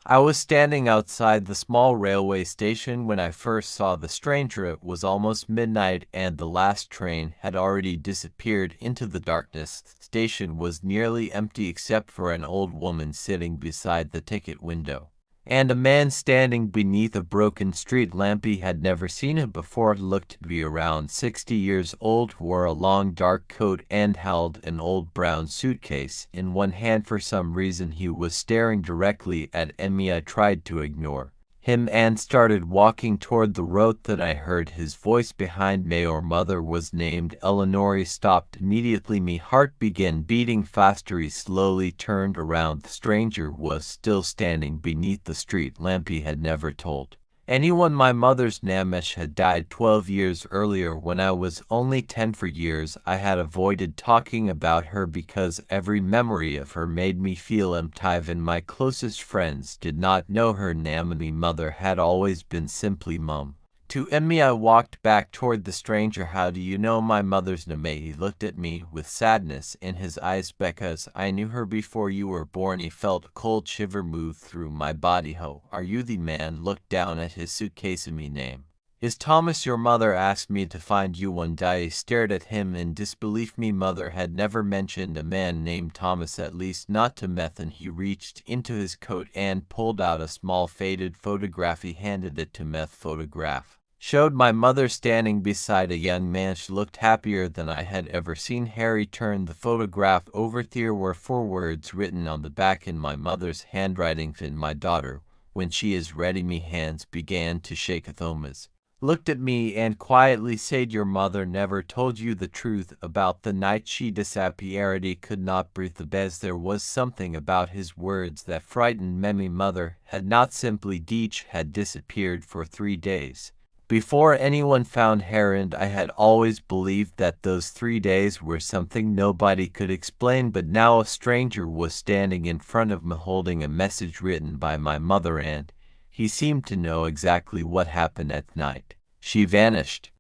I was standing outside the small railway station when I first saw the stranger. It was almost midnight and the last train had already disappeared into the darkness. The station was nearly empty except for an old woman sitting beside the ticket window and a man standing beneath a broken street lamp. He had never seen him before, looked to be around 60 years old, wore a long dark coat and held an old brown suitcase in one hand. For some reason he was staring directly at me. I tried to ignore him and started walking toward the road. That I heard his voice behind me. Your mother was named Eleanor. He stopped immediately. Me heart began beating faster. He slowly turned around. The stranger was still standing beneath the street lamp. He had never told anyone my mother's Namesh had died 12 years earlier when I was only 10. For years I had avoided talking about her because every memory of her made me feel empty. Even my closest friends did not know her name. My mother had always been simply Mum to me. I walked back toward the stranger. How do you know my mother's name? He looked at me with sadness in his eyes. Because I knew her before you were born. He felt a cold shiver move through my body. Ho, are you the man? Looked down at his suitcase. Me name is Thomas. Your mother asked me to find you one day. I stared at him in disbelief. Me mother had never mentioned a man named Thomas, at least not to Meth. And he reached into his coat and pulled out a small faded photograph. He handed it to Meth. Photograph showed my mother standing beside a young man. She looked happier than I had ever seen. Harry turned the photograph over. There were 4 words written on the back in my mother's handwriting. In my daughter, when she is ready. Me hands began to shake. Thomas looked at me and quietly said, your mother never told you the truth about the night she disappeared. He could not breathe. The best there was something about his words that frightened me. Mother had not simply Deech had disappeared for 3 days before anyone found her, and I had always believed that those 3 days were something nobody could explain. But now a stranger was standing in front of me holding a message written by my mother, and he seemed to know exactly what happened at night she vanished.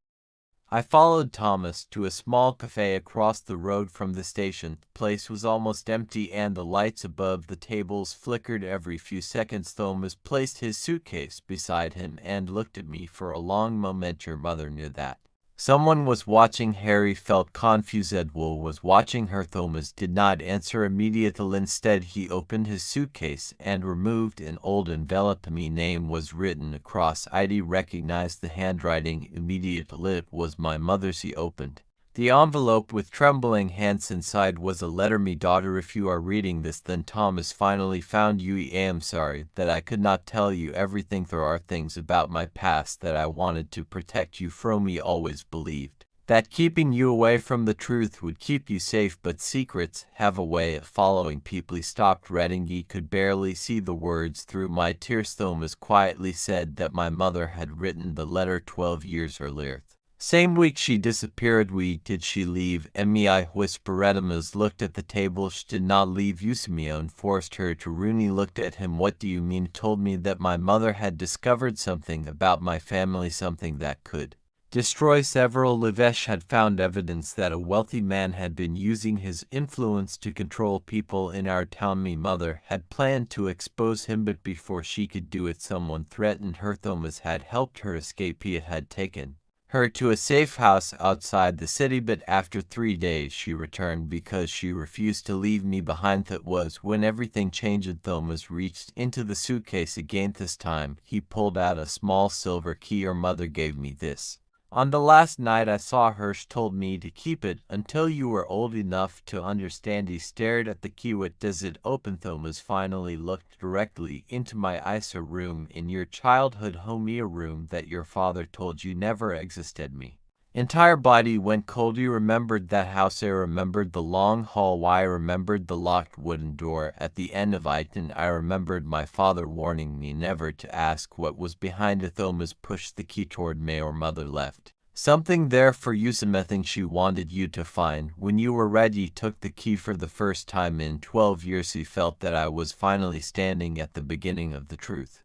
I followed Thomas to a small cafe across the road from the station. The place was almost empty and the lights above the tables flickered every few seconds. Thomas placed his suitcase beside him and looked at me for a long moment. Your mother knew that someone was watching. Harry felt confused. Edward was watching her. Thomas did not answer immediately. Instead, he opened his suitcase and removed an old envelope. My name was written across. I recognized the handwriting immediately. It was my mother's. He opened the envelope with trembling hands. Inside was a letter. Me daughter, if you are reading this, then Thomas finally found you. I am sorry that I could not tell you everything. There are things about my past that I wanted to protect you from. Me always believed that keeping you away from the truth would keep you safe, but secrets have a way of following people. He stopped reading. He could barely see the words through my tears. Thomas quietly said that my mother had written the letter 12 years earlier. Same week she disappeared. Did she leave? I whispered. Emma looked at the table. She did not leave. Simeon forced her to. Rooney looked at him. What do you mean? Told me that my mother had discovered something about my family, something that could destroy several. Livesh had found evidence that a wealthy man had been using his influence to control people in our town. My mother had planned to expose him, but before she could do it, someone threatened her. Thomas had helped her escape. He had taken her to a safe house outside the city, but after 3 days she returned because she refused to leave me behind. That was when everything changed. Thomas reached into the suitcase again. This time he pulled out a small silver key. Your mother gave me this on the last night I saw her. She told me to keep it until you were old enough to understand. He stared at the key. What does it open? Thomas finally looked directly into my eyes. A room in your childhood home. A room that your father told you never existed. Me entire body went cold. You remembered that house. I remembered the long hall. I remembered the locked wooden door at the end of it, and I remembered my father warning me never to ask what was behind it. Thomas pushed the key toward me. Your mother left something there for you, something she wanted you to find. When you were ready, took the key. For the first time in 12 years he felt that I was finally standing at the beginning of the truth.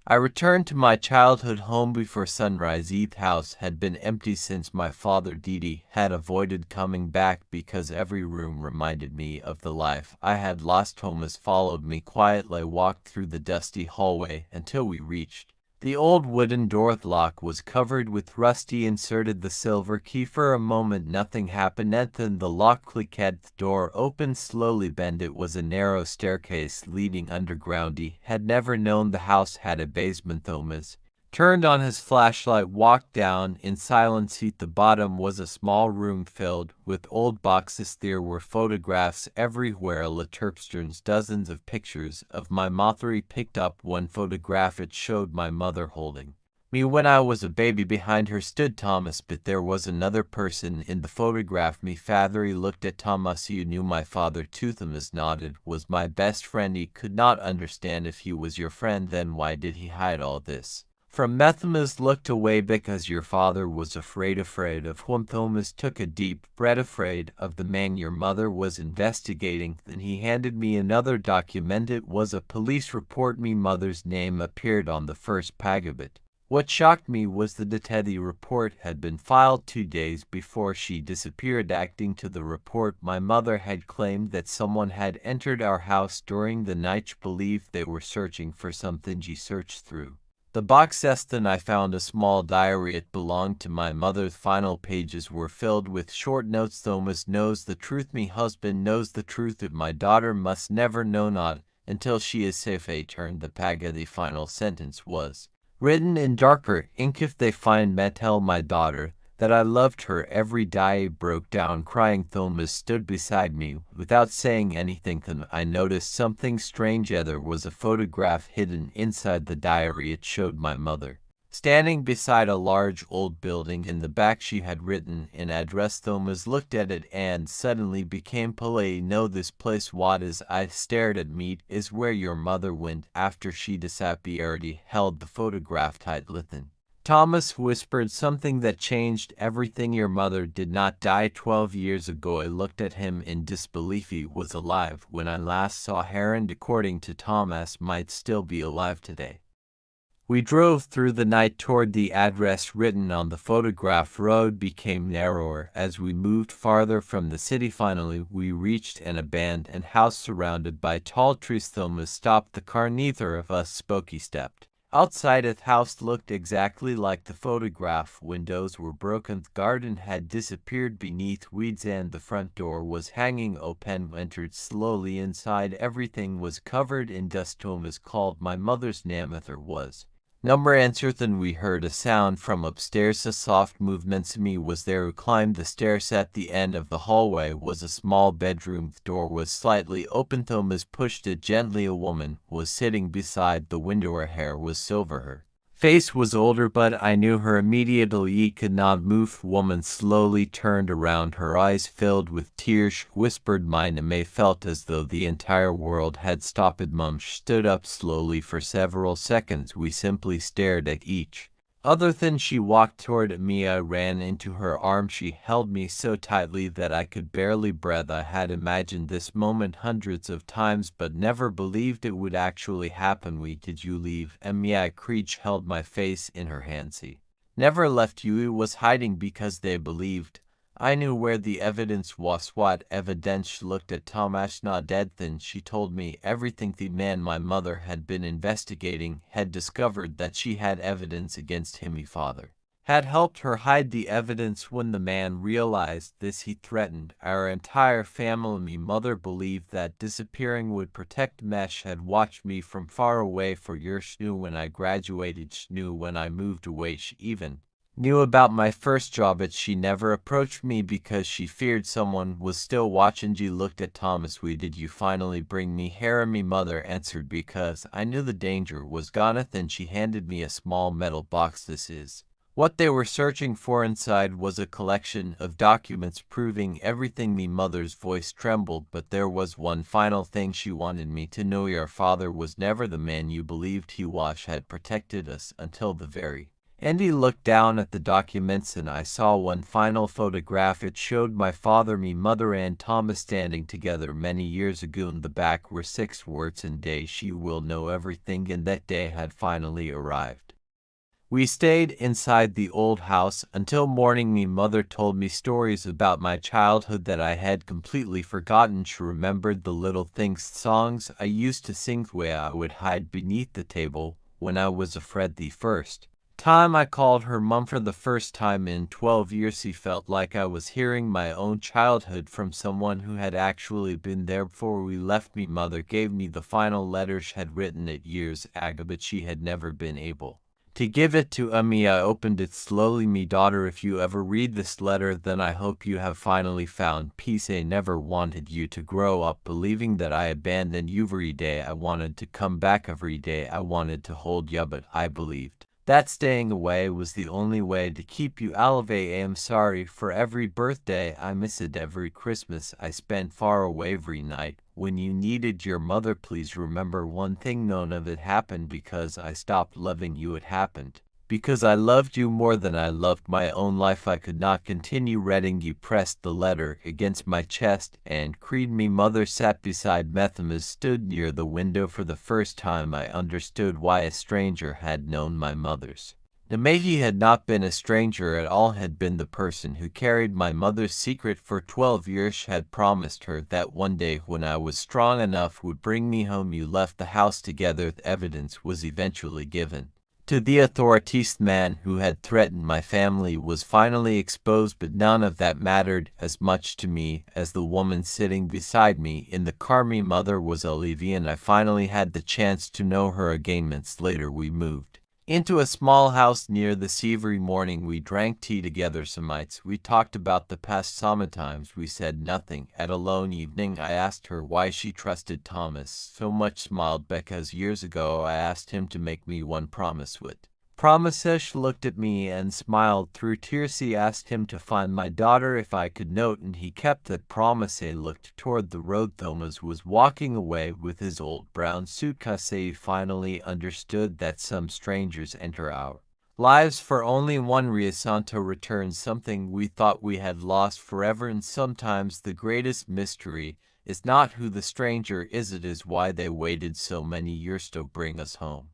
I returned to my childhood home before sunrise. The house had been empty since my father Didi had avoided coming back because every room reminded me of the life I had lost. Thomas followed me quietly. I walked through the dusty hallway until we reached the old wooden door. The lock was covered with rusty. Inserted the silver key. For a moment nothing happened, and then the lock clicked. The door opened slowly. Bend. It was a narrow staircase leading underground. He had never known the house had a basement. Thomas turned on his flashlight, walked down in silence. At the bottom was a small room filled with old boxes. There were photographs everywhere. Terpsterns, dozens of pictures of my mother. He picked up one photograph. It showed my mother holding me when I was a baby. Behind her stood Thomas, but there was another person in the photograph. Me father. He looked at Thomas. You knew my father too? Thomas nodded. Was my best friend. He could not understand. If he was your friend, then why did he hide all this from me? Thomas looked away. Because your father was afraid. Afraid of whom? Thomas took a deep breath. Afraid of the man your mother was investigating. Then he handed me another document. It was a police report. Me mother's name appeared on the first page of it. What shocked me was the detective report had been filed 2 days before she disappeared. Acting to the report, my mother had claimed that someone had entered our house during the night. She believed they were searching for something. She searched through the boxes. Then I found a small diary. It belonged to my mother's. Final pages were filled with short notes. Thomas knows the truth. Me husband knows the truth. That my daughter must never know, not until she is safe. I turned the page. The final sentence was written in darker ink. If they find me, tell my daughter that I loved her every day. I broke down crying. Thomas stood beside me without saying anything. Then I noticed something strange. There was a photograph hidden inside the diary. It showed my mother standing beside a large old building. In the back she had written an address. Thomas looked at it and suddenly became polite. No, this place. What is? I stared at me. Is where your mother went after she disappeared. He held the photograph tightly. Then Thomas whispered something that changed everything. Your mother did not die 12 years ago. I looked at him in disbelief. He was alive when I last saw her, and according to Thomas might still be alive today. We drove through the night toward the address written on the photograph. Road became narrower as we moved farther from the city. Finally, we reached an abandoned house surrounded by tall trees. Thomas stopped the car. Neither of us spoke. He stepped outside. The house looked exactly like the photograph. Windows were broken. The garden had disappeared beneath weeds, and the front door was hanging open. Entered slowly. Inside, everything was covered in dust. Thomas called my mother's name. There was number answered. Then we heard a sound from upstairs. A soft movement. Me was there who climbed the stairs. At the end of the hallway was a small bedroom. The door was slightly open. Thomas pushed it gently. A woman was sitting beside the window. Her hair was silver. Her face was older, but I knew her immediately. He could not move. The woman slowly turned around. Her eyes filled with tears. She whispered my name. I felt as though the entire world had stopped. Mum stood up slowly. For several seconds we simply stared at each other. Then she walked toward me. I ran into her arms. She held me so tightly that I could barely breathe. I had imagined this moment hundreds of times, but never believed it would actually happen. We did you leave? Mia Creech held my face in her hands. He never left you. He was hiding because they believed I knew where the evidence was. What evidence? She looked at Thomas. Not dead. Then she told me everything. The man my mother had been investigating had discovered that she had evidence against him. My father had helped her hide the evidence. When the man realized this, he threatened our entire family. My mother believed that disappearing would protect me. She had watched me from far away for years. She knew when I graduated. She knew when I moved away. She even knew about my first job, but she never approached me because she feared someone was still watching. She looked at Thomas. We did you finally bring me here? My mother answered, because I knew the danger was gone. Then she handed me a small metal box. This is what they were searching for. Inside was a collection of documents proving everything. My mother's voice trembled, but there was one final thing she wanted me to know. Your father was never the man you believed he was. Had protected us until the very Andy looked down at the documents and I saw one final photograph. It showed my father, me mother and Thomas standing together many years ago. In the back were 6 words, and day she will know everything, and that day had finally arrived. We stayed inside the old house until morning. Me mother told me stories about my childhood that I had completely forgotten. She remembered the little things, songs I used to sing where I would hide beneath the table when I was afraid. The first time I called her mum for the first time in 12 years, he felt like I was hearing my own childhood from someone who had actually been there before we left. Me mother gave me the final letter she had written it years ago, but she had never been able to give it to me. I opened it slowly. Me daughter, if you ever read this letter, then I hope you have finally found peace. I never wanted you to grow up believing that I abandoned you. Every day I wanted to come back. Every day I wanted to hold you, but I believed that staying away was the only way to keep you alive. I am sorry for every birthday I missed, every Christmas I spent far away, every night when you needed your mother. Please remember one thing: none of it happened because I stopped loving you. It happened because I loved you more than I loved my own life. I could not continue reading. You pressed the letter against my chest and cried. Me mother sat beside me. Thomas stood near the window. For the first time I understood why a stranger had known my mother's. The Mayhe had not been a stranger at all, had been the person who carried my mother's secret for 12 years. She had promised her that one day when I was strong enough would bring me home. You left the house together. The evidence was eventually given to the authorities. The man who had threatened my family was finally exposed, but none of that mattered as much to me as the woman sitting beside me in the car. Me mother was Olivia, and I finally had the chance to know her again. Months later we moved into a small house near the sea. Every morning we drank tea together. Some nights we talked about the past. Sometimes we said nothing. At a lone evening I asked her why she trusted Thomas so much. Smiled because years ago I asked him to make me one promise. What promise? She looked at me and smiled through tears. He asked him to find my daughter if I could note, and he kept that promise. I looked toward the road. Thomas was walking away with his old brown suitcase. He finally understood that some strangers enter our lives for only one reason: to return something we thought we had lost forever. And sometimes the greatest mystery is not who the stranger is, it is why they waited so many years to bring us home.